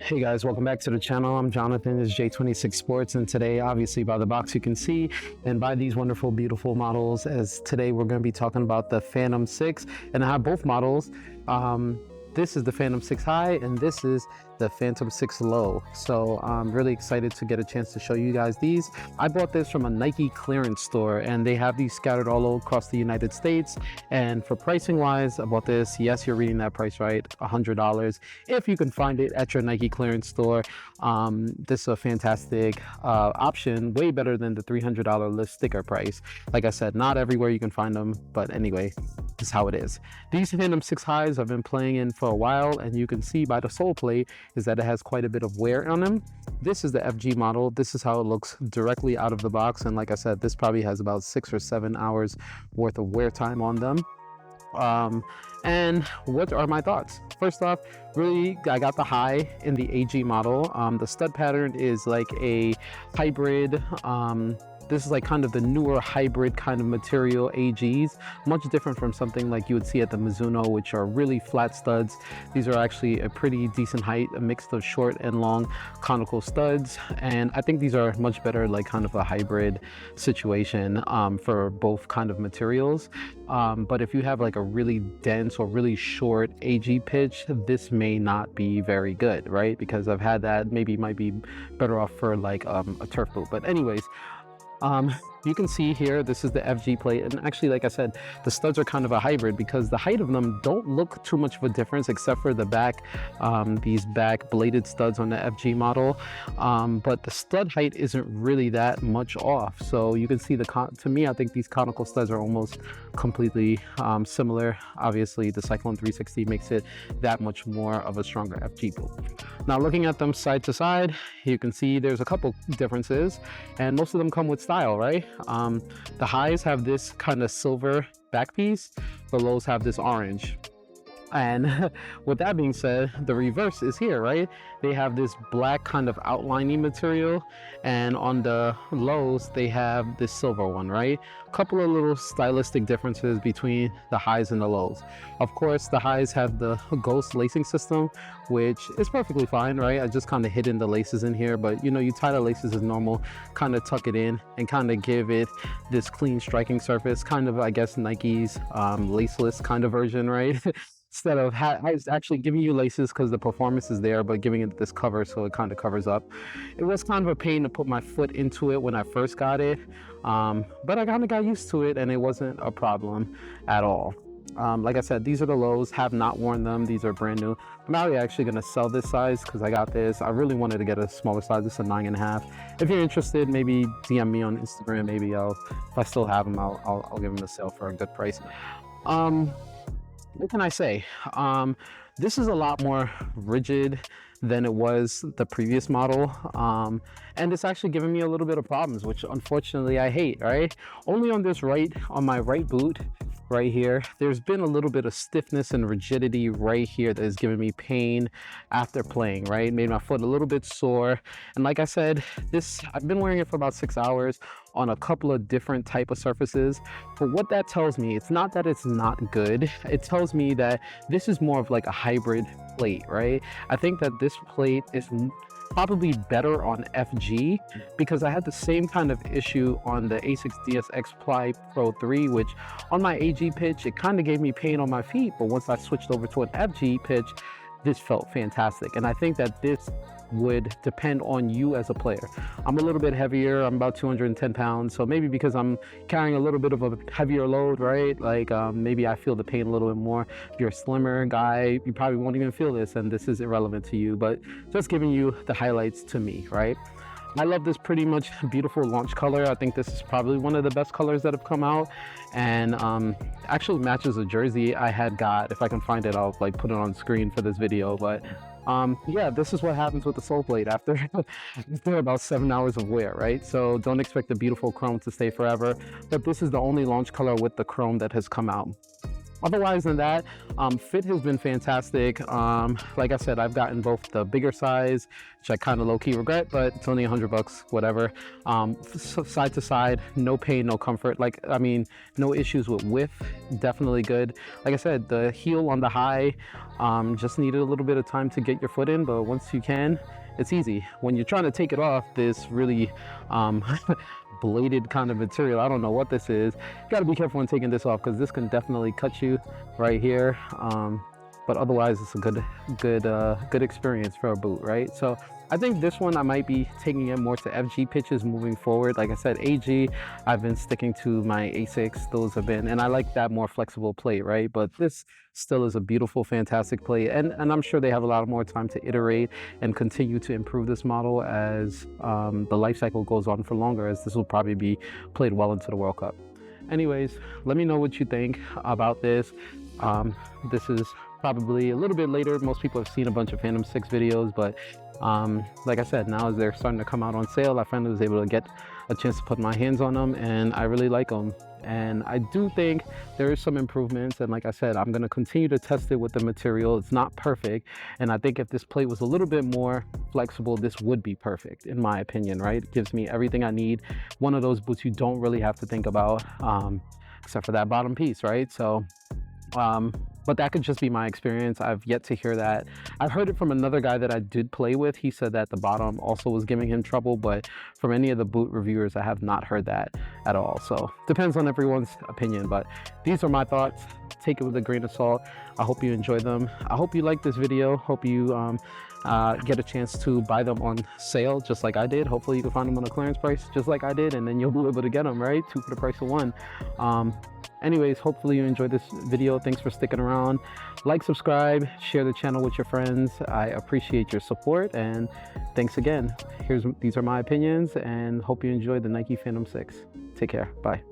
Hey guys, welcome back to the channel. I'm Jonathan, this is J26 Sports, and today, obviously by the box you can see, and by these wonderful, beautiful models, as today we're going to be talking about the Phantom 6, and I have both models. This is the Phantom 6 High, and this is the Phantom 6 Low. So I'm really excited to get a chance to show you guys these. I bought this from a Nike clearance store, and they have these scattered all across the United States. And for pricing wise, I bought this, yes, you're reading that price right, $100. If you can find it at your Nike clearance store, this is a fantastic option, way better than the $300 list sticker price. Like I said, not everywhere you can find them, but anyway, this is how it is. These Phantom 6 Highs I've been playing in for a while, and you can see by the sole plate is that it has quite a bit of wear on them. This is the FG model. This is how it looks directly out of the box, and like I said, this probably has about 6 or 7 hours worth of wear time on them. And what are my thoughts? First off, really, I got the high in the AG model. The stud pattern is like a hybrid. This is like kind of the newer hybrid kind of material AGs, much different from something like you would see at the Mizuno, which are really flat studs. These are actually a pretty decent height, a mix of short and long conical studs. And I think these are much better, like kind of a hybrid situation for both kind of materials. But if you have like a really dense or really short AG pitch, this may not be very good, right? Because I've had that, maybe it might be better off for like a turf boot. But anyways, you can see here, this is the FG plate, and actually, like I said, the studs are kind of a hybrid because the height of them don't look too much of a difference except for the back, these back bladed studs on the FG model, but the stud height isn't really that much off. So you can see to me, I think these conical studs are almost completely similar. Obviously, the Cyclone 360 makes it that much more of a stronger FG boot. Now, looking at them side to side, you can see there's a couple differences, and most of them come with style, right? The highs have this kind of silver back piece, the lows have this orange. And with that being said, the reverse is here, right? They have this black kind of outlining material, and on the lows they have this silver one, right? A couple of little stylistic differences between the highs and the lows. Of course, the highs have the ghost lacing system, which is perfectly fine, right? I just kind of hidden the laces in here, but you know, you tie the laces as normal, kind of tuck it in and kind of give it this clean striking surface, kind of, I guess, Nike's laceless kind of version, right? Instead of actually giving you laces because the performance is there, but giving it this cover so it kind of covers up. It was kind of a pain to put my foot into it when I first got it, but I kind of got used to it and it wasn't a problem at all. Like I said, these are the lows, have not worn them. These are brand new. I'm actually going to sell this size because I got this. I really wanted to get a smaller size. This is a 9.5. If you're interested, maybe DM me on Instagram. Maybe if I still have them, I'll give them a sale for a good price. What can I say? This is a lot more rigid than it was the previous model, and it's actually giving me a little bit of problems, which unfortunately I hate, right? Only on my right boot right here, there's been a little bit of stiffness and rigidity right here that is giving me pain after playing, right? Made my foot a little bit sore. And like I said, I've been wearing it for about 6 hours on a couple of different type of surfaces. But what that tells me, it's not that it's not good. It tells me that this is more of like a hybrid plate, right? I think that this plate is probably better on FG because I had the same kind of issue on the Asics DSX Ply Pro 3, which on my AG pitch, it kind of gave me pain on my feet. But once I switched over to an FG pitch, this felt fantastic. And I think that this would depend on you as a player. I'm a little bit heavier. I'm about 210 pounds. So maybe because I'm carrying a little bit of a heavier load, right? Like maybe I feel the pain a little bit more. If you're a slimmer guy, you probably won't even feel this, and this is irrelevant to you, but just giving you the highlights to me, right? I love this pretty much beautiful launch color. I think this is probably one of the best colors that have come out, and actually matches a jersey I had got. If I can find it, I'll like put it on screen for this video. But yeah, this is what happens with the sole plate after about 7 hours of wear, right? So don't expect the beautiful chrome to stay forever, but this is the only launch color with the chrome that has come out. Otherwise than that, fit has been fantastic. Like I said, I've gotten both the bigger size, which I kind of low-key regret, but it's only $100, whatever. Side to side, no pain, no comfort. Like, I mean, no issues with width, definitely good. Like I said, the heel on the high, just needed a little bit of time to get your foot in, but once you can, it's easy. When you're trying to take it off, this really bladed kind of material, I don't know what this is. You got to be careful when taking this off, because this can definitely cut you right here. But otherwise, it's a good experience for a boot, right? So I think this one I might be taking it more to FG pitches moving forward. Like I said, AG, I've been sticking to my A6. Those have been, and I like that more flexible plate, right? But this still is a beautiful, fantastic plate, and I'm sure they have a lot more time to iterate and continue to improve this model as the life cycle goes on for longer, as this will probably be played well into the World Cup. Anyways, let me know what you think about this. This is probably a little bit later. Most people have seen a bunch of Phantom 6 videos, but like I said, now as they're starting to come out on sale, I finally was able to get a chance to put my hands on them, and I really like them. And I do think there is some improvements, and like I said, I'm going to continue to test it with the material. It's not perfect, and I think if this plate was a little bit more flexible, this would be perfect in my opinion, right? It gives me everything I need. One of those boots you don't really have to think about, except for that bottom piece, right? So but that could just be my experience. I've yet to hear that. I've heard it from another guy that I did play with. He said that the bottom also was giving him trouble, but from any of the boot reviewers, I have not heard that at all. So depends on everyone's opinion, but these are my thoughts. Take it with a grain of salt. I hope you enjoy them. I hope you like this video. Hope you get a chance to buy them on sale just like I did. Hopefully you can find them on a clearance price just like I did, and then you'll be able to get them, right? 2 for the price of 1. Anyways, hopefully you enjoyed this video. Thanks for sticking around. Like, subscribe, share the channel with your friends. I appreciate your support, and thanks again. These are my opinions, and hope you enjoyed the Nike Phantom 6. Take care. Bye.